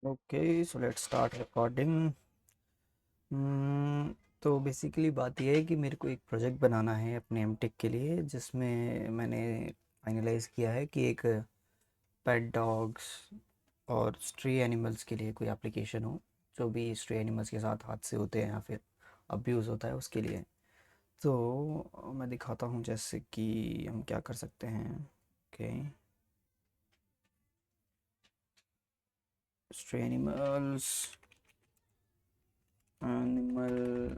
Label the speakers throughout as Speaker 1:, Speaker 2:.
Speaker 1: Okay, so let's start recording. तो basically बात यह है कि मेरे को एक प्रोजेक्ट बनाना है अपने एमटेक के लिए, जिसमें मैंने फाइनलाइज किया है कि एक पेट डॉग्स और स्ट्रे एनिमल्स के लिए कोई एप्लीकेशन हो, जो भी स्ट्रे एनिमल्स के साथ हादसे होते हैं या फिर अब्यूज़ होता है उसके लिए। तो मैं दिखाता हूँ जैसे कि हम क्या कर सकते हैं। Okay, stray animals, animal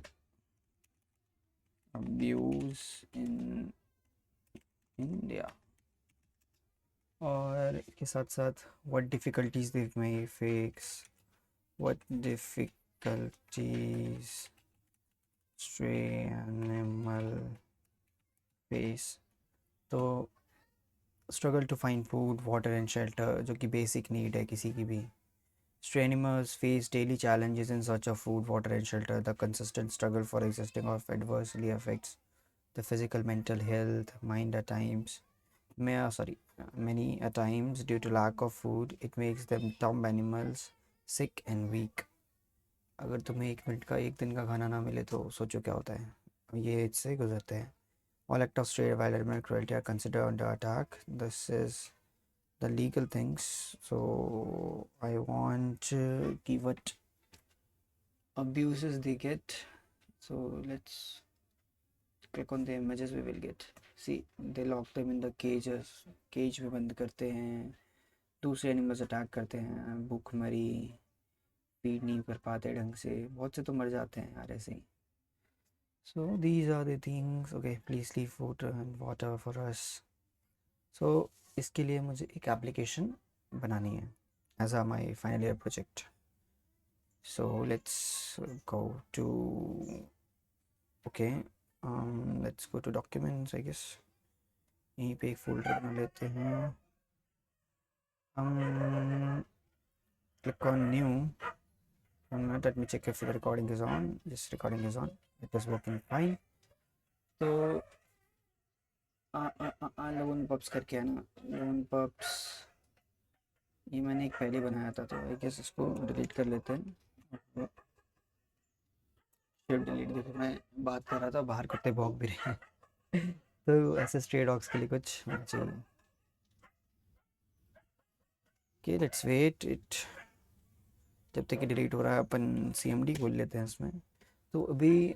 Speaker 1: abuse in India, और इसके साथ साथ what difficulties they may face, what difficulties stray animal face. तो struggle to find food, water and shelter, जो कि बेसिक नीड है किसी की भी। Stray animals face daily challenges in search of food, water, and shelter. The consistent struggle for existing of adversely affects the physical, mental health, mind at times. Many a times due to lack of food, it makes them dumb animals, sick and weak. अगर तुम्हें एक minute का एक दिन का खाना ना मिले तो सोचो क्या होता है। ये इससे गुजरते हैं। All act of stray wild animal cruelty are considered under attack. This is the legal things. So I want what abuses they get. So let's click on the images we will get. See, they lock them in the cages. Cage में बंद करते हैं, दूसरे animals attack करते हैं, भूखमरी, feed नहीं कर पाते ढंग से, बहुत से तो मर जाते हैं यार ऐसे ही। So these are the things. Okay, please leave food and water for us. So इसके लिए मुझे एक एप्लीकेशन बनानी है as a my final year project. So let's go to, okay, let's go to documents I guess. यहीं पे एक folder बना लेते हैं हम। Click on new. let me check if the recording is on. Yes, recording is on. It is working fine. तो loan pubs करके है ना, लोन पब्स, ये मैंने एक पहले बनाया था, तो आई गेस इसको डिलीट कर लेते हैं। फिर डिलीट, देखो मैं बात कर रहा था, बाहर कुत्ते भौंक भी रहे हैं तो ऐसे स्ट्रे डॉग्स के लिए कुछ होना चाहिए। Okay, let's wait it. जब तक कि डिलीट हो रहा है अपन CMD खोल लेते हैं इसमें। तो अभी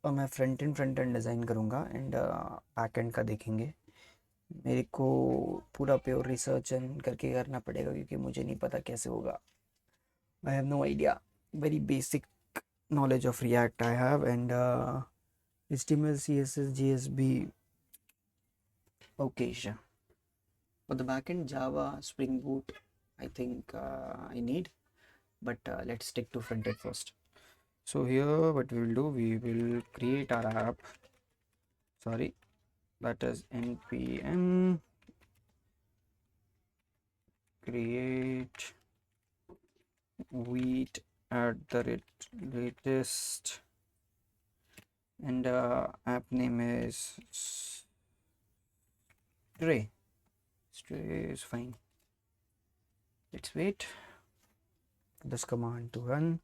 Speaker 1: मैं फ्रंट एंड डिज़ाइन करूँगा एंड बैक एंड का देखेंगे। मेरे को पूरा प्योर रिसर्च करके करना पड़ेगा, क्योंकि मुझे नहीं पता कैसे होगा। I have no idea. Very basic knowledge of React I have, and HTML, CSS, JSB. Okay, sure. For the backend, Java, Spring Boot, I think I need, but let's stick to frontend first. So here, what we will do, we will create our app. Sorry, that is npm create wheat at the latest, and app name is stray. Stray is fine. Let's wait this command to run.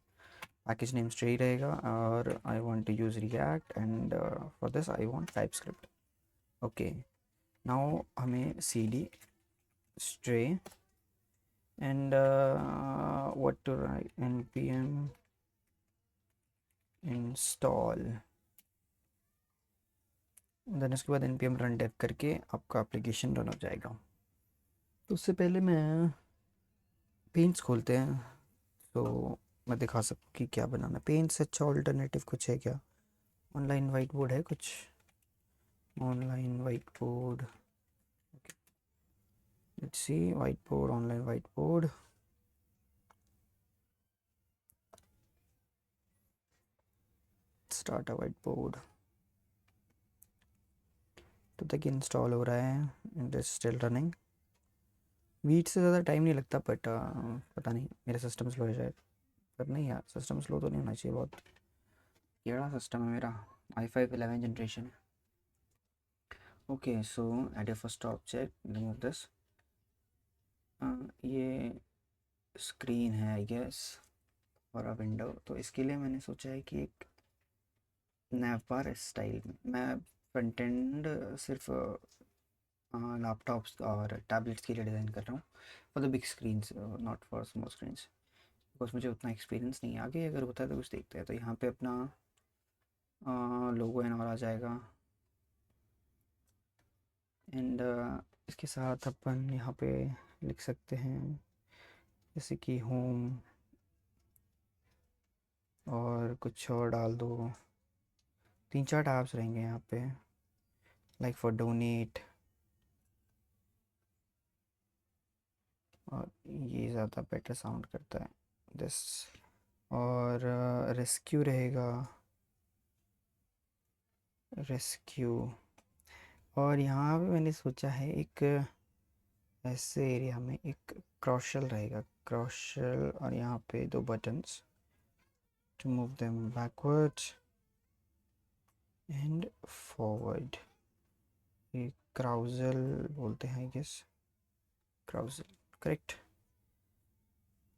Speaker 1: Package name stray रहेगा, और I want to use React, and for this I want TypeScript. Okay, now हमें cd stray and what to write, npm install, then उसके बाद npm run dev करके आपका application run हो जाएगा। तो उससे पहले मैं पेंट्स खोलते हैं, तो मैं दिखा सकूँ कि क्या बनाना। पेंट से अच्छा ऑल्टरनेटिव कुछ है क्या? ऑनलाइन वाइट बोर्ड है कुछ? Online white board, let's see, white board, online white board. Start a white board. तब तक इंस्टॉल हो रहा है, it is still running. Wheat से ज़्यादा टाइम नहीं लगता, बट पता नहीं मेरा सिस्टम स्लो है शायद। पर नहीं यार, सिस्टम स्लो तो नहीं होना चाहिए, बहुत टेढ़ा सिस्टम है मेरा। i5 11 जनरेशन है। Okay, so add a first object, remove this. ये स्क्रीन है आई गेस और अ विंडो। तो इसके लिए मैंने सोचा है कि एक नैव बार स्टाइल में मैं फ्रंट एंड सिर्फ लैपटॉप्स और टैबलेट्स के लिए डिज़ाइन कर रहा हूँ for the big screen, not for small screens, because मुझे उतना एक्सपीरियंस नहीं है। आगे अगर होता है तो कुछ देखते हैं। तो यहाँ पे अपना लोगो एंड और आ जाएगा एंड इसके साथ अपन यहाँ पे लिख सकते हैं जैसे कि होम और कुछ और डाल दो। 3-4 टैब्स रहेंगे यहाँ पे, लाइक फॉर डोनेट, और ये ज़्यादा बेटर साउंड करता है दिस, और रेस्क्यू रहेगा, रेस्क्यू। और यहाँ पे मैंने सोचा है एक ऐसे एरिया में एक क्रॉशल रहेगा, क्रॉशल, और यहाँ पे 2 buttons to move them backwards and forward. ये क्राउजल बोलते हैं I guess, carousel, correct.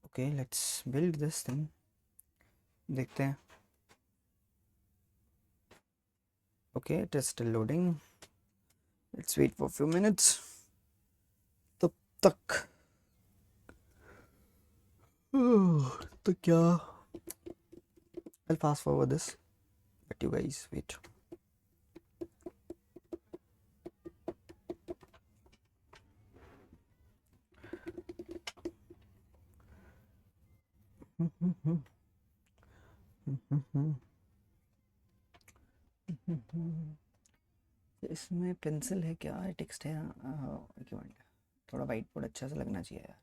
Speaker 1: Okay let's build this thing, देखते हैं। Okay it is still loading, let's wait for few minutes. तब तक तो क्या, I'll fast forward this, but you guys wait. इसमें पेंसिल है क्या, टेक्स्ट है? एक मिनट, थोड़ा वाइट बोर्ड अच्छा सा लगना चाहिए यार।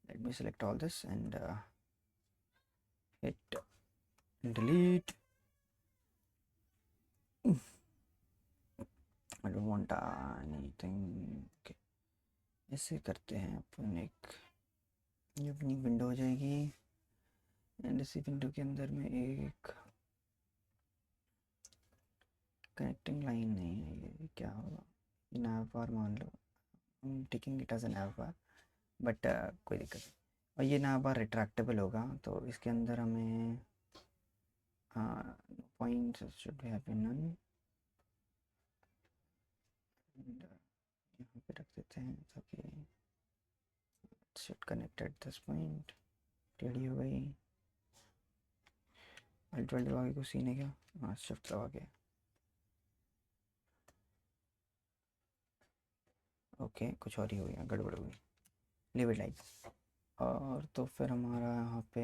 Speaker 1: Let me select all this and hit delete. I don't want anything. Okay ऐसे करते हैं अपन, एक ये अपनी विंडो हो जाएगी एंड इसी विंडो के अंदर में एक कनेक्टिंग लाइन नहीं है, ये क्या होगा, नैव बार मान लो, taking it as an nav bar, but कोई दिक्कत नहीं। और ये नैव बार रिट्रैक्टेबल होगा तो इसके अंदर हमें points should have been none, यहाँ पे रख देते हैं ताकि should connect at this point. टेढ़ी हो गई, अल्ट दबा के कुछ सीन है क्या? हाँ शिफ्ट दबा के, ओके कुछ और ही हो गया, गड़बड़ हो गई, लिव इट लाइक। और तो फिर हमारा यहाँ पे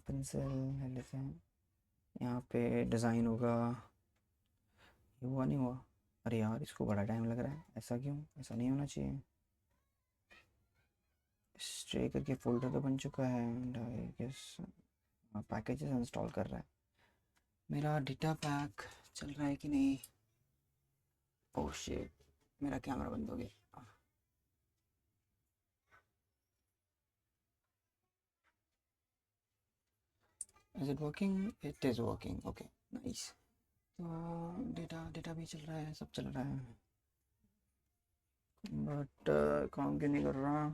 Speaker 1: पेंसिल ले लेते हैं, यहाँ पे डिज़ाइन होगा। ये हुआ नहीं हुआ, अरे यार इसको बड़ा टाइम लग रहा है, ऐसा क्यों? ऐसा नहीं होना चाहिए। स्ट्रे करके फोल्डर तो बन चुका है and I guess packages install कर रहा है। मेरा डेटा पैक चल रहा है कि नहीं? ओह शिट, मेरा कैमरा बंद हो गया। Is it working? It is working, okay nice. तो डेटा डेटा भी चल रहा है, सब चल रहा है, बट काम क्यों नहीं कर रहा?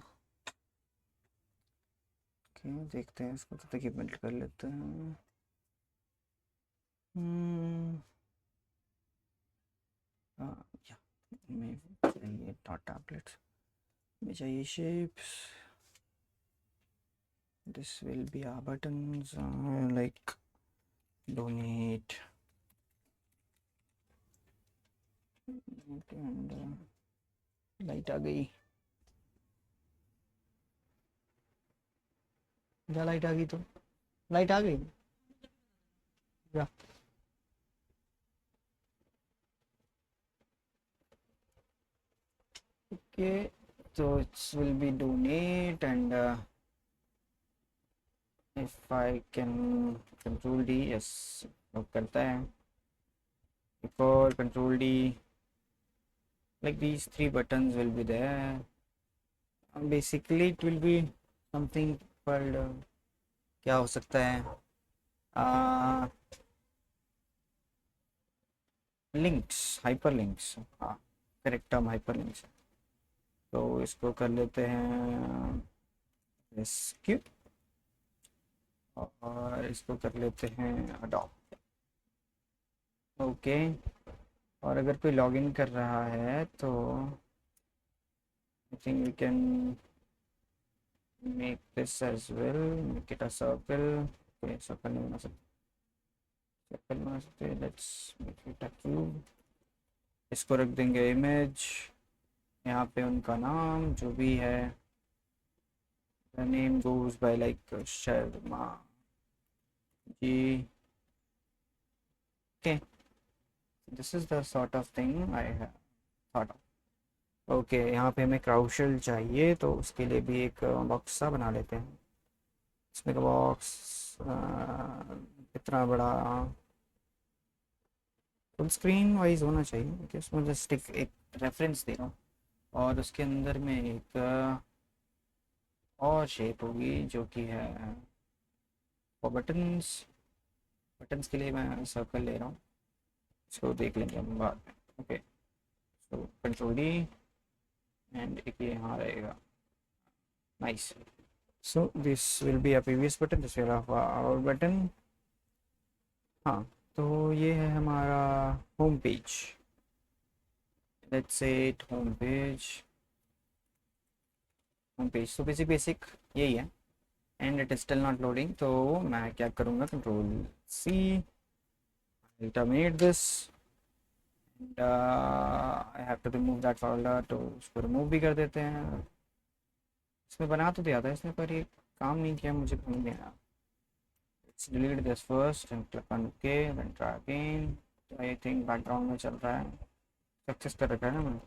Speaker 1: ओके देखते हैं इसको, तब तक ये बिल्ड कर लेते हैं। हम्म, या में चाहिए डॉट टैबलेट्स में चाहिए shapes, this will be our buttons, like donate and light आ गई, क्या लाइट आ गई? तो लाइट आ गई क्या? Okay so it will be donate and if I can control D, yes अब करता है, एक और control D, like these 3 buttons will be there. Basically it will be something called क्या हो सकता है, लिंक्स, हाइपर लिंक्स, हाँ करेक्ट टर्म हाइपर लिंक्स। तो इसको कर लेते हैं रेस्क्यू, और इसको कर लेते हैं अडॉप्ट। ओके, और अगर कोई लॉगिन कर रहा है तो I think we can make this as well, make it a circle. Okay, circle नहीं बना सकते, सर्कल बना सकते, let's make it a cube. इसको रख देंगे इमेज, यहाँ पे उनका नाम जो भी है, the name goes by like Sharma ji. Okay, this is the sort of thing I have thought of. Okay, यहाँ पे हमें क्राउशल चाहिए, तो उसके लिए भी एक बॉक्स सा बना लेते हैं। इसमें का बॉक्स इतना बड़ा फुल स्क्रीन वाइज होना चाहिए, क्योंकि उसमें जस्ट एक रेफरेंस दे रहा हूँ, और उसके अंदर में एक और शेप होगी जो कि है फॉर बटन्स। बटन्स के लिए मैं सर्कल ले रहा हूँ, इसको देख लेंगे हम बाद में। Okay, so control D, and एक ये यहाँ रहेगा। Nice, so this will be a previous button, this will have our button. हाँ, तो ये है हमारा home page, let's say it home page. Home page तो बेसिक बेसिक यही है, and it is still not loading, तो मैं क्या करूँगा, control C, terminate this, and I have to remove that folder, तो उसको रिमूव भी कर देते हैं। इसमें बना तो दिया था इसने, पर ये काम नहीं किया, मुझे समझ नहीं आया। Let's delete this first and click on okay, then try again. I think background में चल रहा है, सक्सेस कर रखा है ना मैंने,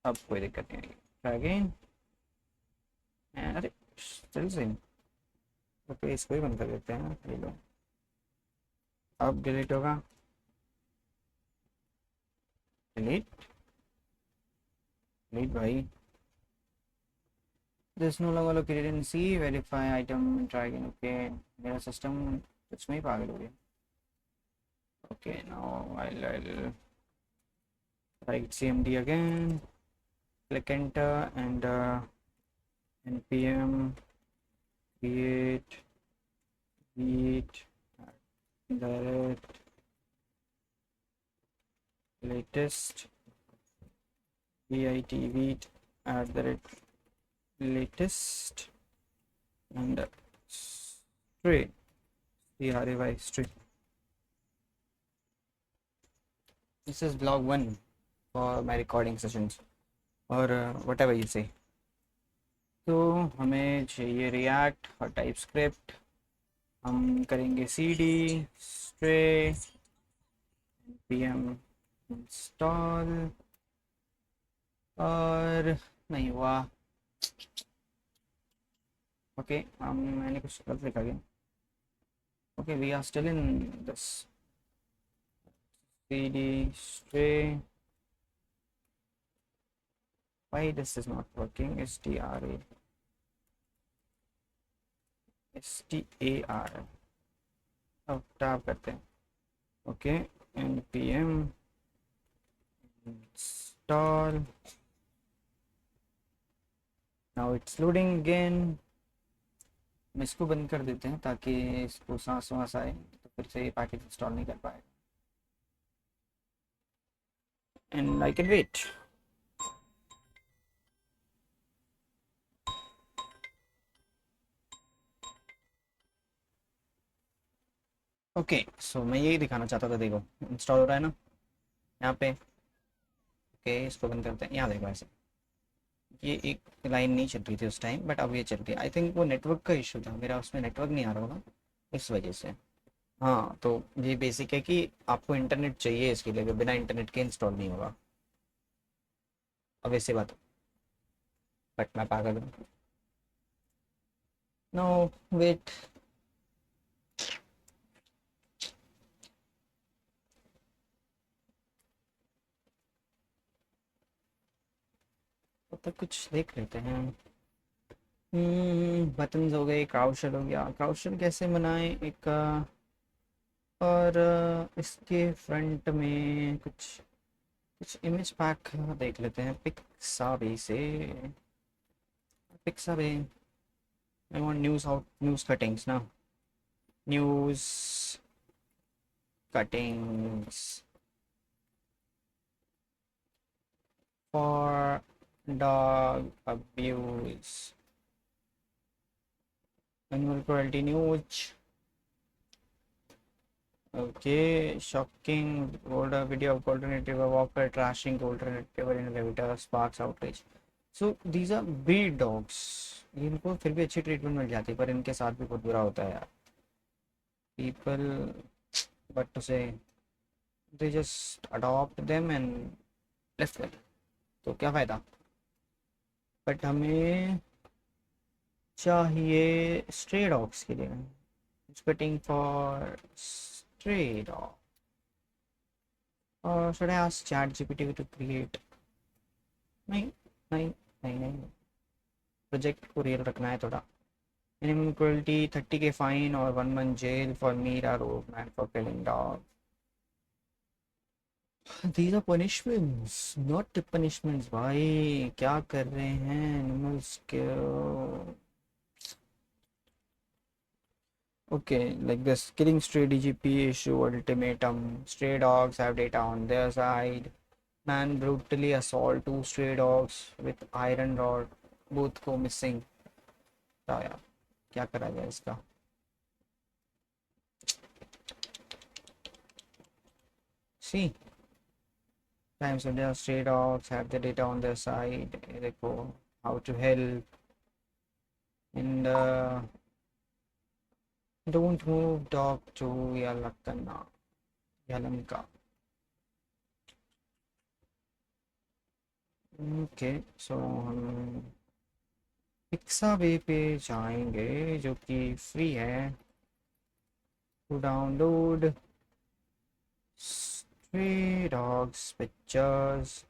Speaker 1: अब कोई दिक्कत नहीं आएगी। ट्राई अगेन, अरे स्टिल सेम। ओके, इसको ही बंद कर देते हैं, ये लो, अब डिलीट होगा। डिलीट, डिलीट भाई, this no longer located in C, verify item, try again. Okay, मेरा सिस्टम कुछ में ही पागल हो गया। Okay, now I'll write cmd again, click enter, and npm create read direct latest vit at the rate latest, and string stray string. This is vlog 1 for my recording sessions, or whatever you say. तो हमें चाहिए react और type script, हम करेंगे C D stray pm install, और नहीं हुआ। Okay, मैंने कुछ गलत लिखा गया। ओके, we are still in this C D stray, why this is not working, star अब टैप करते हैं। Okay, npm install, now it's loading again। हम इसको बंद कर देते हैं ताकि इसको सांस वास आए, तो फिर से ये पैकेज इंस्टॉल नहीं कर पाएगा, and I can wait. Okay, so मैं यही दिखाना चाहता था, देखो इंस्टॉल हो रहा है ना यहाँ पे। ओके, इसको बंद करते हैं, यहाँ देखो ऐसे ये एक लाइन नहीं चल रही थी उस टाइम, बट अब ये चल रही है। आई थिंक वो नेटवर्क का इशू था, मेरा उसमें नेटवर्क नहीं आ रहा होगा इस वजह से। हाँ, तो ये बेसिक है कि आपको इंटरनेट चाहिए इसके लिए, बिना इंटरनेट के इंस्टॉल नहीं होगा। अब ऐसी बात, बट मैं पागल हूँ। नो, वेट, तब तक कुछ देख लेते हैं। बटन्स हो गए, क्राउशल हो गया, क्राउशल कैसे बनाएं एक और इसके फ्रंट में कुछ कुछ इमेज पैक देख लेते हैं पिक्साबे से। Pixabay, I want news out, news cuttings ना, news cuttings for dog abuse, animal cruelty news. Okay, shocking older video of golden retriever walker trashing golden retriever in elevator sparks outrage. So these are breed dogs. इनको फिर भी अच्छी treatment मिल जाती है पर इनके साथ भी बहुत बुरा होता है यार। People, but to say, they just adopt them and left them. तो क्या फायदा। बट हमें चाहिए स्ट्रे डॉग्स के लिए। Cutting for stray dog. Or should I ask ChatGPT to create? नहीं, नहीं, नहीं, नहीं, प्रोजेक्ट को रियल रखना है थोड़ा। मिनिमम क्रुएल्टी 30K फाइन और 1 month jail for Mira road man for killing dog. These are punishments, not punishments भाई, क्या कर रहे हैं एनिमल्स के। Okay, like this killing stray DGP issue ultimatum. Stray dogs have data on their side. Man brutally assault 2 stray dogs with iron rod, both को missing। यार क्या करा जाए इसका। See, times when there are stray dogs have the data on their side, देखो how to help and don't move dog to Yalakana, Yalanka। Okay, so हम Pixabay पे जाएंगे जो कि फ्री है to download stray dogs pictures.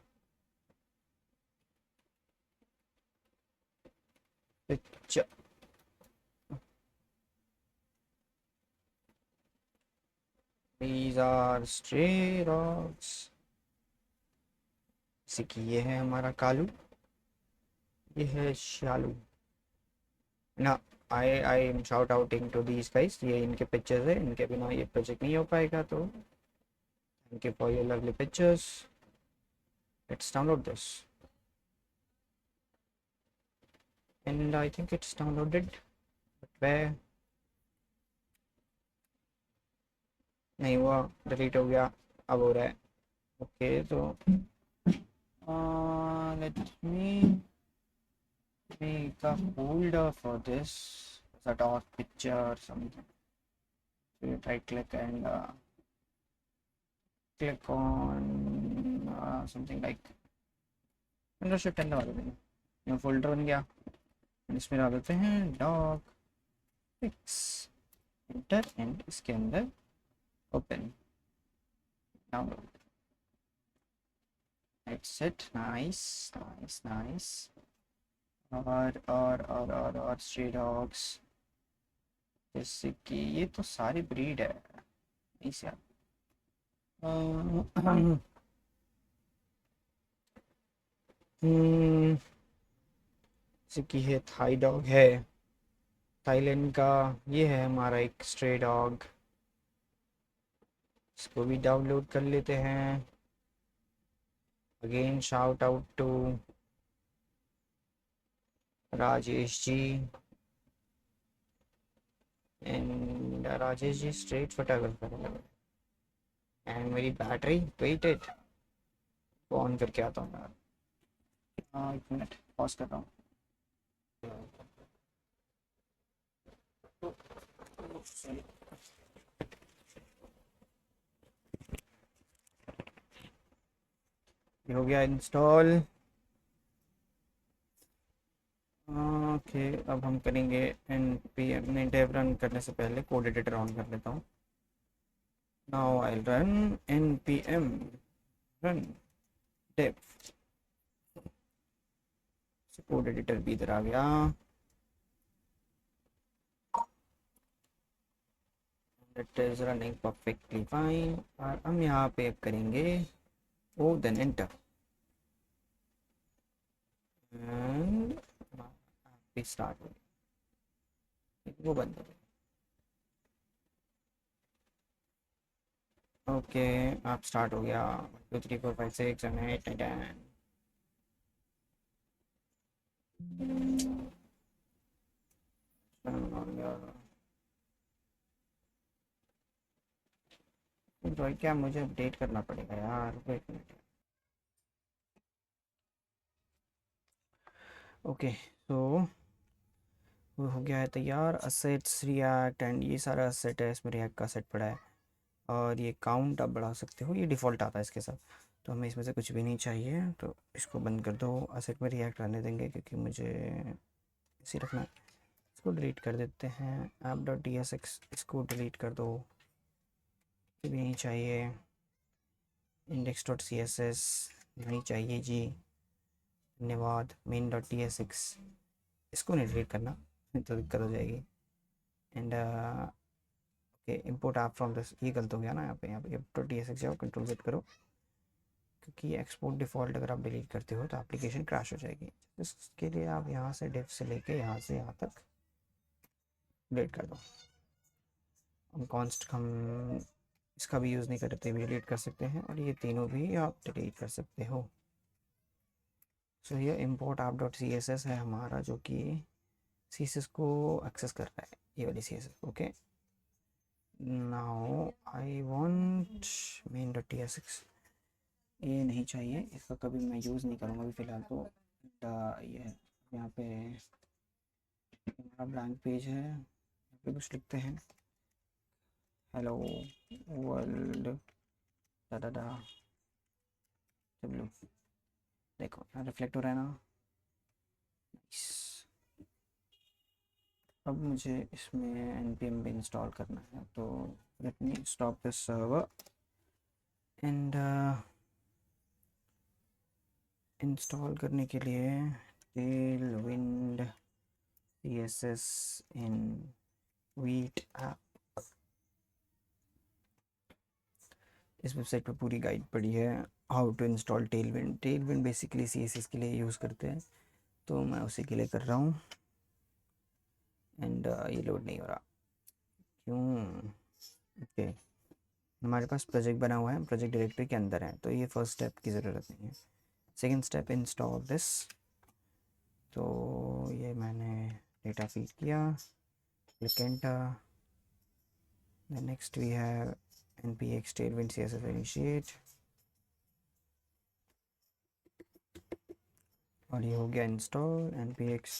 Speaker 1: Picture, these are stray dogs। जैसे कि ये है हमारा कालू, ये है शालू ना। I am shout outing to these guys, ये इनके पिक्चर्स है, इनके बिना ये प्रोजेक्ट नहीं हो पाएगा। तो thank you for your lovely pictures, let's download this and I think it's downloaded, but where, नहीं हुआ, डिलीट हो गया, अब हो रहा है। ओके तो let me make a folder for this as a dog picture or something. So you right click and click on something like Windows Shift N वाले देंगे, ये फोल्डर बन गया। इसमें डाल देते हैं डॉग पिक्स, एंटर एंड इसके अंदर open download. That's it, nice, nice, nice। और स्ट्रे डॉग्स, जैसे कि ये तो सारी ब्रीड है इस यार। जैसे कि ये थाई डॉग है, थाईलैंड का। ये है हमारा एक स्ट्रे डॉग, इसको भी डाउनलोड कर लेते हैं। Again shout out to Rajesh ji and Rajesh ji straight photographer है। एंड मेरी बैटरी वेटेड को ऑन करके आता हूँ यार। हाँ, 1 मिनट पॉज कर रहा हूँ। ये हो गया इंस्टॉल। ओके, अब हम करेंगे npm, नहीं डेव रन करने से पहले कोड एडिटर ऑन कर लेता हूँ। Now I run npm run dev. Code editor भी इधर आ गया। It is running perfectly fine. और हम यहाँ पे करेंगे O then enter and start हो गई, वो बंद हो गई। ओके, आप स्टार्ट हो गया। 1 2 3 4 5 6 7 8 9 10। भाई क्या मुझे अपडेट करना पड़ेगा यार, वेट मिनट। ओके, तो वो हो गया है तैयार। असेट्स रिएक्ट एंड ये सारा असेट है, इसमें रिएक्ट का सेट पड़ा है। और ये काउंट आप बढ़ा सकते हो, ये डिफ़ॉल्ट आता है इसके साथ। तो हमें इसमें से कुछ भी नहीं चाहिए, तो इसको बंद कर दो। असेट में रिएक्ट रहने देंगे क्योंकि मुझे इसी रखना है। इसको डिलीट कर देते हैं। App dot D S X इसको डिलीट कर दो, ये भी नहीं चाहिए। Index dot C S S नहीं चाहिए जी, धन्यवाद। Main dot T S X इसको नहीं डिलीट करना, नहीं तो दिक्कत हो जाएगी। And okay, import app from this, ये गलत हो गया ना। यहाँ पे डॉट टी एस एक्स जाओ, कंट्रोल सेट करो, क्योंकि एक्सपोर्ट डिफ़ॉल्ट अगर आप डिलीट करते हो तो एप्लीकेशन क्रैश हो जाएगी। इसके लिए आप यहाँ से डिफ से लेके यहाँ से यहाँ तक डिलीट कर दो। हम कॉन्स्ट हम इसका भी यूज़ नहीं करते, भी डिलीट कर सकते हैं, और ये तीनों भी आप डिलीट कर सकते हो। सो ये import app dot C S S है हमारा, जो कि सी एस एस को एक्सेस कर रहा है, ये वाली C S S. Okay, now I want main dot T S X, ये नहीं चाहिए, इसका कभी मैं यूज़ नहीं करूँगा अभी फ़िलहाल। तो ये यहाँ पे हमारा ब्लैंक पेज है, यहाँ पे कुछ लिखते हैं, हेलो वर्ल्ड दा दा दा। चलो देखो यहाँ रिफ्लेक्ट हो रहा है ना। अब मुझे इसमें npm भी इंस्टॉल करना है, तो let me stop this server and install करने के लिए Tailwind css in Vite app. इस वेबसाइट पर पूरी गाइड पड़ी है, how to install Tailwind. Tailwind basically css के लिए यूज़ करते हैं, तो मैं उसी के लिए कर रहा हूँ। एंड ये लोड नहीं हो रहा, क्यों? ओके, हमारे पास प्रोजेक्ट बना हुआ है, प्रोजेक्ट डायरेक्टरी के अंदर है, तो ये फर्स्ट स्टेप की ज़रूरत नहीं है। Second step, install this. तो ये मैंने डेटा फीड किया, click enter. The next we have npx tailwind css initiate, और ये हो गया install npx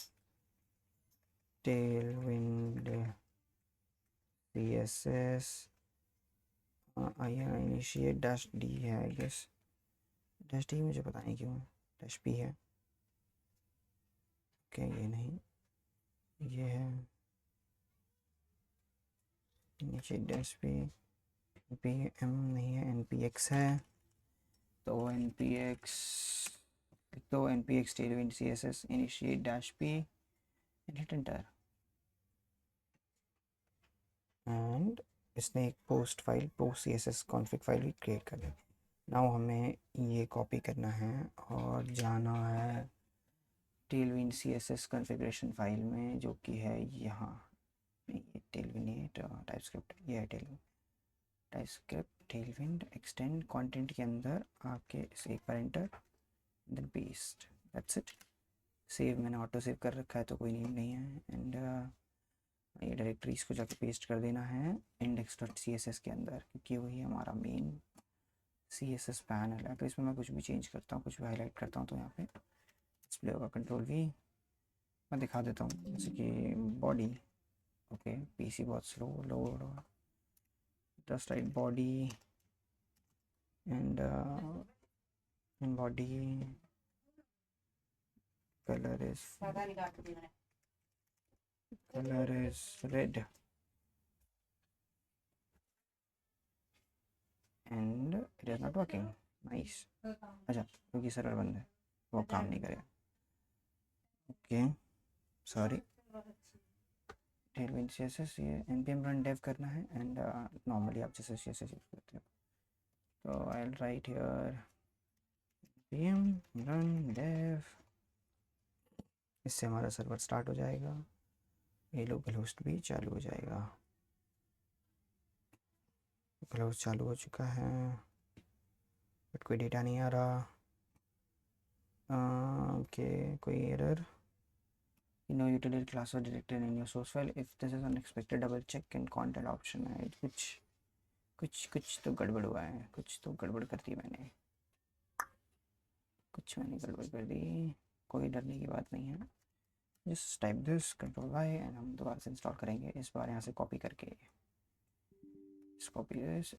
Speaker 1: tailwind css initiate dash D है आई गेस। डैश डी मुझे पता नहीं क्यों, डैश पी है। ओके, ये नहीं, ये है initiate dash P. P M नहीं है, एन पी एक्स है, तो एन पी एक्स, तो N P X Tailwind C S S initiate dash P, hit enter. And इसने एक post file, post C S S config file भी create कर दी। नाउ हमें ये कॉपी करना है और जाना है Tailwind C S S configuration file में, जो कि है यहाँ। नहीं, ये टेलविंड नहीं है, टाइपस्क्रिप्ट, ये है Tailwind. TypeScript Tailwind extend content के अंदर आपके इसे एक बार enter, then paste, that's it. Save मैंने ऑटो सेव कर रखा है, तो कोई नीड नहीं है। एंड ये डायरेक्टरीज को जाके पेस्ट कर देना है index dot C S S के अंदर, क्योंकि वही हमारा main C S S panel है। तो इसमें मैं कुछ भी चेंज करता हूँ, कुछ भी हाईलाइट करता हूँ, तो यहाँ पे डिस्प्ले होगा। कंट्रोल वी, मैं दिखा देता हूँ, जैसे कि बॉडी। ओके, पीसी बहुत slow load, just right body and body color is red and it is not working. Nice. अच्छा, क्योंकि सर्वर बंद है, वो काम नहीं करेगा। Okay, sorry. टेलविंड CSS, ये npm run dev करना है, एंड नॉर्मली आप जैसे CSS यूज करते हो। तो I will write here pm run dev, इससे हमारा सर्वर स्टार्ट हो जाएगा, ये लोकल होस्ट भी चालू हो जाएगा। लोकल होस्ट चालू हो चुका है बट कोई डेटा नहीं आ रहा। ओके, कोई error, no utility class or directed in your source file, if this is unexpected double check in content option है। कुछ तो गड़बड़ हुआ है, कुछ तो गड़बड़ कर दी मैंने, कुछ मैंने गड़बड़ कर दी। कोई डरने की बात नहीं है, just type this control Y and हम दोबारा से इंस्टॉल करेंगे, इस बार यहाँ से कॉपी करके, कॉपी दिस